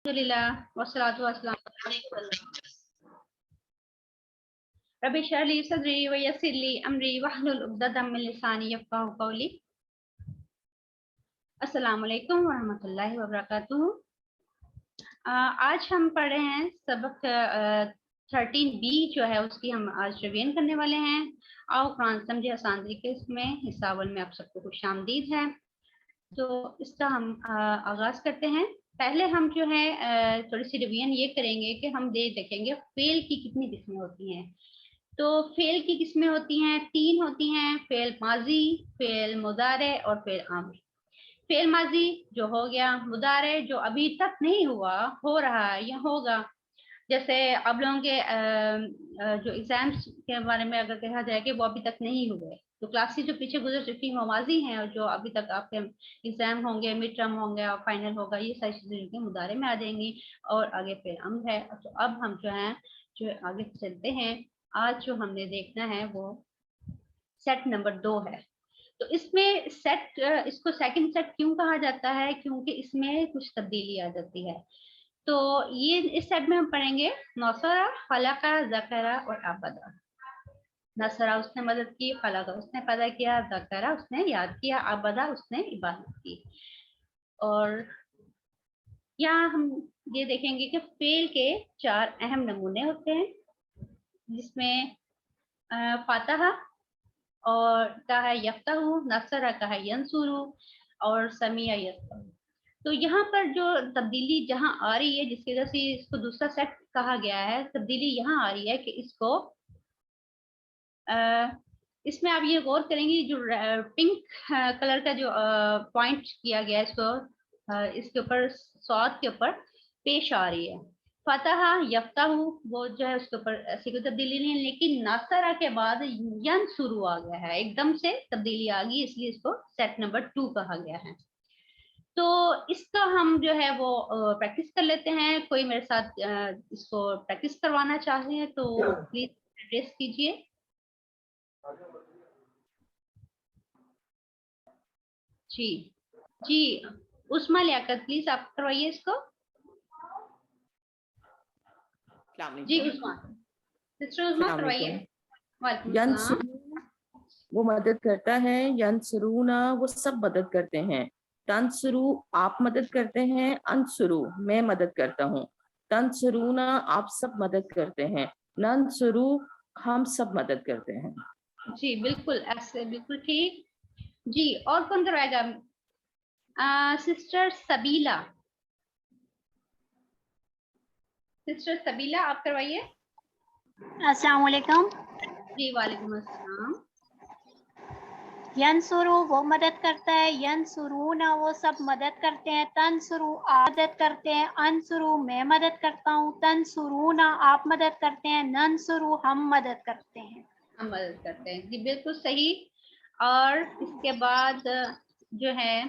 अल्हम्दुलिल्लाह वस्सलातु वस्सलामु अलैहि रब्बि इश्रह ली सदरी व यस्सिर ली अमरी वहलुल उक़दतम मिन लिसानी यफ़क़हू क़ौली। अस्सलामु अलैकुम व रहमतुल्लाहि व बरकातुहू। आज हम पढ़ रहे हैं सबक 13B जो है उसकी हम आज रिवीजन करने वाले हैं। आओ कुरान समझे आसान तरीके में हिस्सा अव्वल में आप सबको खुशामदीद है। तो इसका हम आगाज करते हैं। पहले हम जो है थोड़ी सी रिवीजन ये करेंगे कि हम देखेंगे फेल की कितनी किस्में होती हैं। तो फेल की किस्में होती हैं, 3 होती हैं, फेल माजी, फेल मुदारे और फेल आमिर। फेल माजी जो हो गया, मुदारे जो अभी तक नहीं हुआ, हो रहा है या होगा। जैसे आप लोगों के जो एग्जाम्स के बारे में अगर कहा जाए कि वो अभी तक नहीं हुए, तो क्लासेस जो पीछे गुजर चुकी हैं माजी हैं, और जो अभी तक आपके एग्जाम होंगे, मिड टर्म होंगे और फाइनल होगा, ये सारी चीजें के मुदारे में आ जाएंगी। और आगे फिर अम्र है। तो अब हम जो है जो आगे चलते हैं। आज जो हमने देखना है वो सेट नंबर 2 है। तो इसमें सेट, इसको सेकंड सेट क्यों कहा जाता है? क्योंकि इसमें कुछ तब्दीली आ जाती है। तो ये इस सेट में हम पढ़ेंगे नौसरा, फलका, ज़करा और अबदा। नसरा उसने मदद की, फलका उसने पैदा किया, ज़करा उसने याद किया, अबदा उसने इबादत की। और यहाँ हम ये देखेंगे कि फेल के 4 अहम नमूने होते हैं, जिसमें फातहा और का है यफ्ताहु, नसरा का है यंसुरु और समिया यस्ताहु। तो यहाँ पर जो तब्दीली जहाँ आ रही है, जिसकी वजह से इसको दूसरा सेट कहा गया है, तब्दीली यहाँ आ रही है कि इसको इसमें आप ये गौर करेंगे जो पिंक कलर का जो पॉइंट किया गया है, इसको इसके ऊपर सौद के ऊपर पेश आ रही है। फतहा यफ्ताहु वो जो है उसके ऊपर ऐसी कोई तब्दीली नहीं है, लेकिन नासरा के बाद यन शुरू आ गया है, एकदम से तब्दीली आ गई, इसलिए इसको सेट नंबर 2 कहा गया है। तो इसका हम जो है वो प्रैक्टिस कर लेते हैं। कोई मेरे साथ इसको प्रैक्टिस करवाना चाहे तो प्लीज एड्रेस कीजिए। जी जी, उस्मा लियाकत प्लीज आप करवाइए इसको। जी उस्मा, सिस्टर उस्मा करवाइए। वालेकुम सलाम। वो मदद करता है, यंसुरूना वो सब मदद करते हैं, तंसुरू आप मदद करते हैं, अंसुरू मैं मदद करता हूँ, तंसुरूना आप सब मदद करते हैं, नंसुरू हम सब मदद करते हैं। जी बिल्कुल ऐसे, बिल्कुल ठीक। जी और कौन करवाएगा? सिस्टर सबीला, सिस्टर सबीला आप करवाइए। अस्सलाम वालेकुम। जी वालेकुम अस्सलाम। यंसुरु वो मदद करता है, यंसुरूना वो सब मदद करते हैं, तंसुरु आप मदद करते हैं, अंसुरु मैं मदद करता हूँ, तंसुरूना आप मदद करते हैं, नंसुरु हम मदद करते हैं। हम मदद करते हैं। जी बिल्कुल सही। और इसके बाद जो है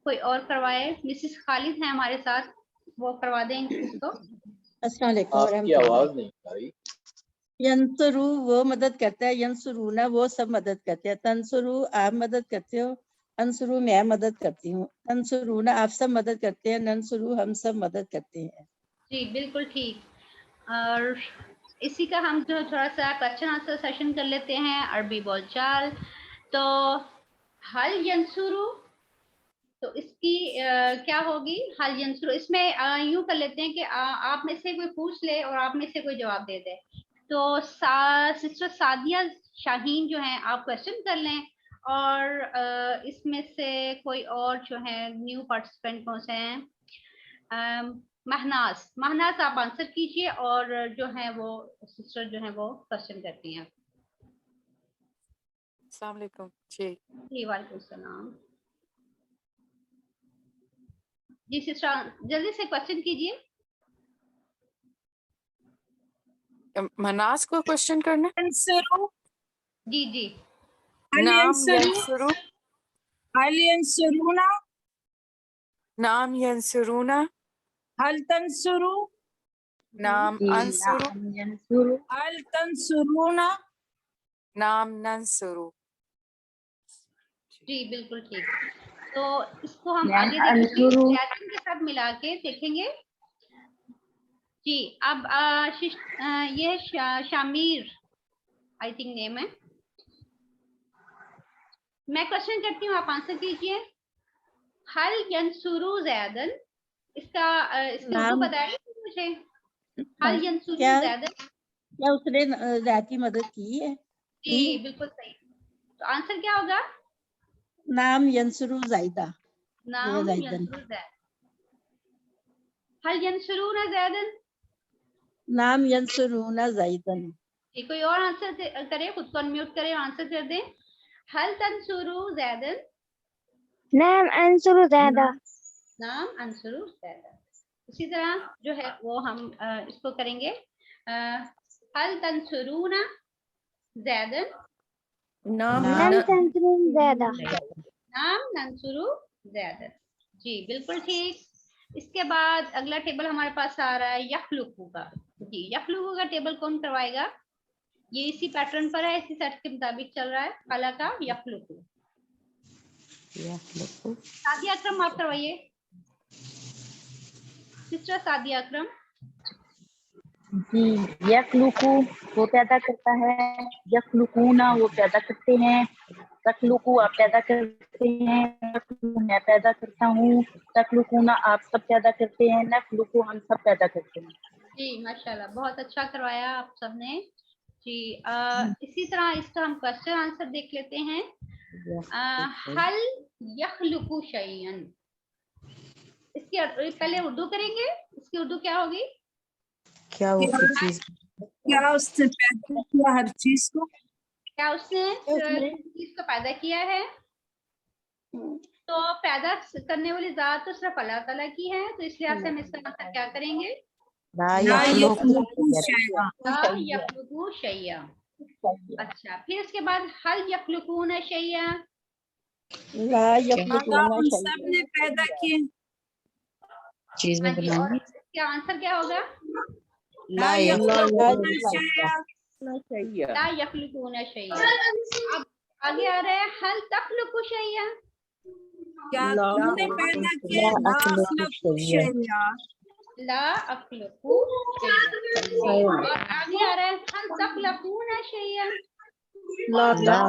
कोई और करवाए, मिसिस खालिद हैं हमारे साथ, वो करवा देंगे इसको। अस्सलाम वालेकुम। आपकी आवाज नहीं आ रही। यंसुरू वो मदद करता है, यंसुरूना वो सब मदद करते हैं, तंसुरू आप मदद करते हो, अंसुरू मैं मदद करती हूँ, तंसुरूना आप सब मदद करते हैं, नंसुरू हम सब मदद करते हैं। जी बिल्कुल ठीक। और इसी का हम जो थोड़ा सा क्वेश्चन आंसर सेशन कर लेते हैं, अरबी बोलचाल। तो हल यंसुरू, तो इसकी क्या होगी? हल यंसुरू, इसमें यूं कर लेते हैं कि आप में से कोई पूछ ले और आप में से कोई जवाब दे दे। तो सिस्टर सादिया शाहीन जो है आप क्वेश्चन कर लें, और इसमें से कोई और जो है न्यू पार्टिसिपेंट कौन से हैं? महनाज, महनाज आप आंसर कीजिए, और जो है वो सिस्टर जो है वो क्वेश्चन करती हैं। अस्सलाम वालेकुम। जी वालेकुम सलाम। जी सिस्टर जल्दी से क्वेश्चन कीजिए। मनास को क्वेश्चन करना। जी जी। नाम यंसुरू, हल यंसुरूना, नाम यंसुरूना, हल तंसुरू, नाम अंसुरू, हल तंसुरूना, नाम नंसुरू। जी बिल्कुल ठीक। तो इसको हम आगे देखेंगे, के साथ मिला के देखेंगे जी अब ये शामिर आई थिंक नेम है। मैं क्वेश्चन करती हूँ, आप आंसर कीजिए। हल यंसुरु ज़ैदन, इसका इसकी उर्दू नाम बताइए मुझे। हल यंसुरु क्या ज़ैदन। क्या उसने ज़ैद की मदद की है? जी बिल्कुल सही। तो आंसर क्या होगा? नाम यंसुरु ज़ाइदा। नाम ज़ैदन। यंसुरु ज़ैदन। हल यंसुरुना ज़ैदन। नाम यंसुरुना ज़ाइदन। ये कोई और आंसर करे, खुद को अनम्यूट करे, आंसर कर दें। हल तंसुरु ज़ैदन। नाम अंसुरु ज़ैदा। नाम अंसुरु ज़ैदन। इसी तरह जो है वो हम इसको करेंगे। हल तंसुरुना ज़ैदन। नाम नाम तंसुरु ज़ैदा। नाम नंसुरु ज़ैदन। जी बिल्कुल ठीक। इसके बाद अगला टेबल हमारे पास आ रहा है यखलुकु का। जी यखलुकु का टेबल कौन करवाएगा? ये इसी पैटर्न पर है, इसी सेट के मुताबिक चल रहा है। काला का यखलुकु। सादिया अकरम आप करवाइए। सिस्टर सादिया अकरम। जी, यखलुकु वो पैदा करता है, यखलुकूना वो पैदा करते हैं, तखलुकु आप पैदा करते हैं, तखलुकु मैं पैदा करता हूँ, तखलुकूना आप सब पैदा करते हैं, नखलुकु हम सब पैदा करते हैं। जी माशाल्लाह, बहुत अच्छा करवाया आप सबने। जी इसी तरह इसका हम क्वेश्चन आंसर देख लेते हैं। हल यखलुकु शैयन, इसकी पहले उर्दू करेंगे। इसकी उर्दू क्या होगी? क्या वो कोई चीज क्या उसने पैदा किया हर चीज को? क्या उसने चीज को पैदा किया है? तो पैदा करने वाली जात तो सिर्फ अल्लाह ताला की है, तो इस लिहाज से हम इसका आंसर क्या करेंगे? ला ला यखलुकु यखलुकु शैआ। ला यखलुकु शैया। अच्छा, फिर उसके बाद हल यखलुकून शैया। ला क्या यखलुकूना उन शैया। सब ने पैदा किए? चीज में हाँ जी, और बनाएंगे। इसका आंसर क्या होगा? ला ला यखलुकु शैआ। ला यखलुकून शैया। अब आगे आ रहा है हल तखलुकु शैया। क्या ला तुमने पैदा किए? ला अखलुकु शैआ। ला अखलुकु शैया। और आगे आ रहा है हल तखलुकून शैया। ला ला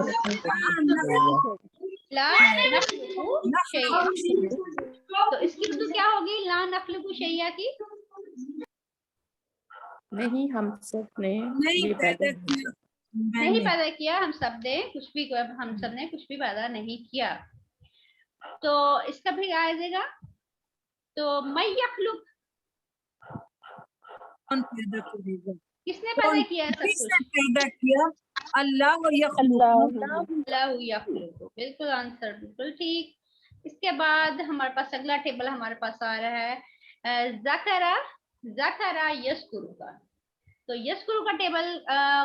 ला नखलुकु शैया। तो इसकी उर्दू क्या होगी ला नखलुकु शैया की? नहीं, हम सब ने नहीं ये पैदा पैदा किया नहीं मैंने। पैदा किया, हम सब ने कुछ भी, हम सब ने कुछ भी पैदा नहीं किया। तो इसका भी आ जाएगा। तो मैं यखलुक, कौन पैदा करेगा? किसने कौन पैदा किया है सब किसने कुछ? पैदा किया? अल्लाह व अल्लाह। यखलुकु। अल्लाहु यखलुकु। बिल्कुल आंसर बिल्कुल ठीक। इसके बाद हमारे पास अगला टेबल हमारे पास आ रहा है ज़करा ज़करा यस्कुरु का। तो यस्कुरु का टेबल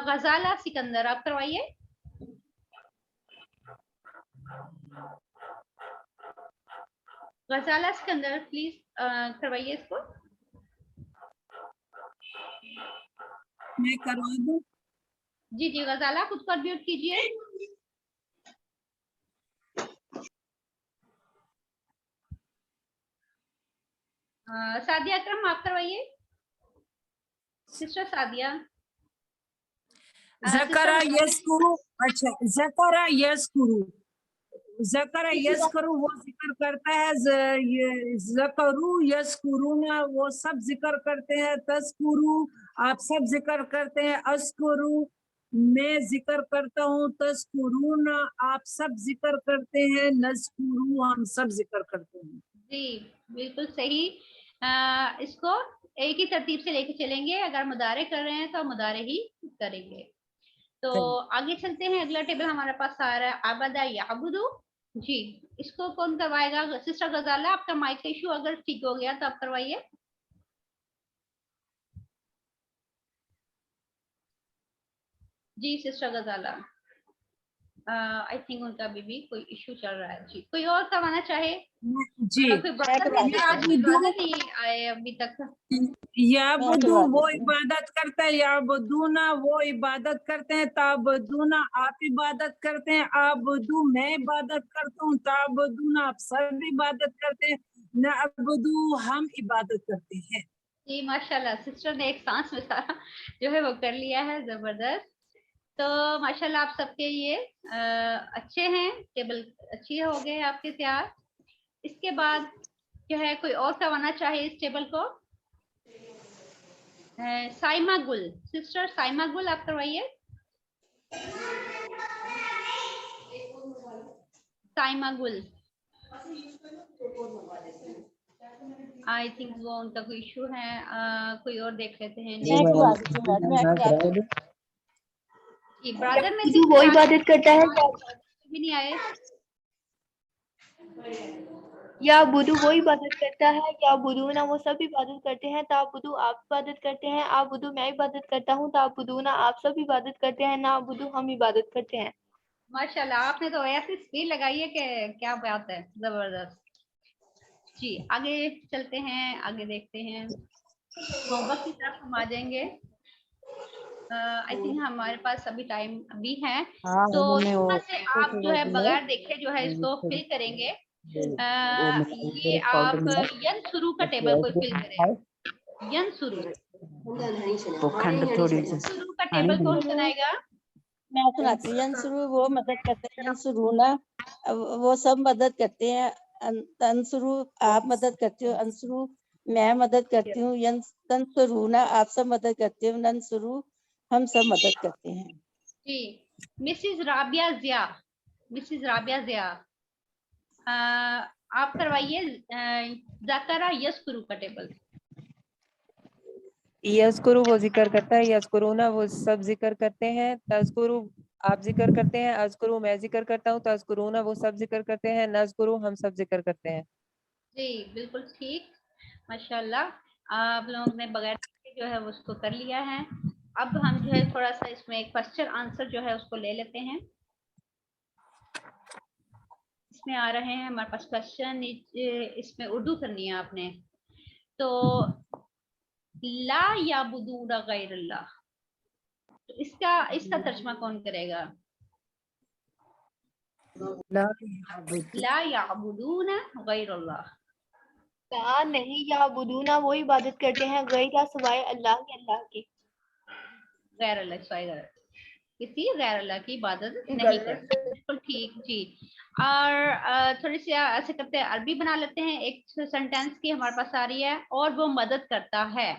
गजाला सिकंदर आप करवाइए। गजाला सिकंदर प्लीज करवाइए इसको। मैं करवा दूं? जी जी गजाला खुद को अनम्यूट कीजिए। सादिया अकरम आप करवाइए। सिस्टर सादिया। ज़करा यस्कुरु। अच्छा, ज़करा यस्कुरु। ज़करा यस्कुरु वो जिक्र करता है, ज़करू यस्कुरुना वो सब जिक्र करते हैं, तस्कुरु आप सब जिक्र करते हैं, अस्कुरु मैं जिक्र करता हूँ, तस्कुरुना आप सब जिक्र करते हैं, नज़कुरु हम सब जिक्र करते हैं। जी बिल्कुल सही। इसको एक ही तरतीब से लेके चलेंगे। अगर मुदारे कर रहे हैं तो मुदारे ही करेंगे। तो आगे चलते हैं। अगला टेबल हमारे पास आ रहा है आबदा याबुदु। जी इसको कौन करवाएगा? सिस्टर गजाला, आपका माइक का इशू अगर ठीक हो गया तो आप करवाइए। जी सिस्टर गजाला, आई थिंक उनका भी कोई इशू चल रहा है। जी कोई और करवाना चाहे? जी कोई ब्रदर नहीं, आज कोई ब्रदर नहीं आए अभी तक। याबुदु वो इबादत करता है, याबुदूना वो इबादत करते हैं, ताबुदूना आप इबादत करते हैं, आबुदू मैं इबादत करता हूँ, ताबुदूना आप सब इबादत करते हैं, नअबुदू हम इबादत करते हैं। जी माशाल्लाह, सिस्टर ने एक सांस में सारा जो है वो कर लिया है, जबरदस्त। तो माशाल्लाह आप सबके ये अच्छे हैं, टेबल अच्छी हो गए आपके तैयार। इसके बाद जो है कोई और करवाना चाहे इस टेबल को? साइमा गुल, सिस्टर साइमा गुल आप करवाइए। साइमा गुल, आई थिंक वो उनका कोई इशू है, कोई और देख लेते हैं। मैं करवा देती हूँ मैडम, मैं करवा दूँ। जी, ब्रदर में बुदू वो इबादत करता है भी नहीं आए। या बुदू वो इबादत करता है, या बुदू ना वो सब इबादत करते हैं, ता बुदू आप इबादत करते हैं, आप बुदू मैं इबादत करता हूँ, ता बुदू ना आप सब इबादत करते हैं, ना बुदू हम इबादत करते हैं। माशाल्लाह, आपने तो ऐसी स्पीड लगाई है कि क्या बात है, जबरदस्त। जी आगे चलते हैं, आगे देखते हैं, होमवर्क की तरफ हम आ जाएंगे। आई थिंक हमारे पास अभी टाइम अभी है, तो यहाँ से आप जो है बगैर देखे जो है इसको फिल करेंगे। ये आप यन शुरू का टेबल कोई फिल करें, यन शुरू शुरू का टेबल कौन बनाएगा? मैं सुनाती हूँ। यंसुरु वो मदद करते हैं, यंसुरु ना वो सब मदद करते हैं। तंसुरु आप मदद करते हो, अंसुरु मैं मदद करती हूँ, तंसुरु ना आप सब मदद करते हो, नंसुरु हम सब मदद करते हैं। जी, मिसिज राबिया जिया, मिसिज राबिया जिया आप करवाइए ज़करा यस्कुरू का टेबल। यस्कुरु वो जिक्र करता है, यस्कुरूना वो सब जिक्र करते हैं, तज़कुरु आप जिक्र करते हैं, अज़कुरु मैं जिक्र करता हूँ, तज़कुरूना वो सब जिक्र करते हैं, नज़कुरु हम सब जिक्र करते हैं। जी बिल्कुल ठीक, माशाल्लाह आप लोगों ने बगैर जो है उसको कर लिया है। अब हम जो है थोड़ा सा इसमें क्वेश्चन आंसर जो है उसको ले लेते हैं। इसमें आ रहे हैं हमारे पास क्वेश्चन, इसमें उर्दू करनी है आपने। तो ला याबुदूना गैरल्लाह, तो इसका इसका तर्जुमा कौन करेगा? ला याबुदूना गैरल्लाह, ला नहीं, या बुदू ना वो इबादत करते हैं गैर सिवाय अल्लाह के, अल्लाह की। गैर अल्लाह सिवाय किसी गैर अल्लाह की इबादत नहीं करते, बिल्कुल ठीक जी। और थोड़ी सी ऐसे करते हैं, अरबी बना लेते हैं। एक सेंटेंस की हमारे पास आ रही है, और वो मदद करता है,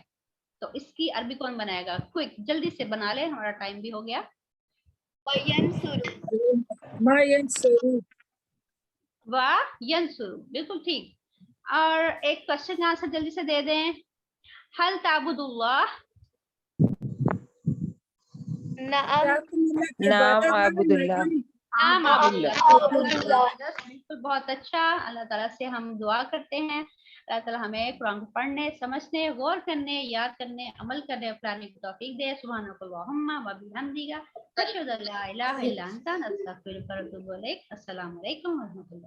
तो इसकी अरबी कौन बनाएगा? क्विक जल्दी से बना ले, हमारा टाइम भी हो गया। माँ यंसुरु, वाह यंसुरु, बिल्कुल ठीक। और एक क्वेश्चन का आंसर जल्दी से दे दें, हल ताबुदुल्लाह, नाम नाम आबुदुल्लाह, नाम आबुदुल्लाह। बिल्कुल बहुत अच्छा। अल्लाह ताला से हम दुआ करते हैं, अल्लाह ताला हमें कुरान को पढ़ने, समझने, गौर करने, याद करने, अमल करने, अपनाने की तौफीक दे। सुब्हानकल्लाहुम्मा व बिहम्दिका, अशहदु अल्ला इलाहा इल्ला अंता, नस्तगफिरुका व अतूबु इलैक। अस्सलामु अलैकुम व रहमतुल्लाह।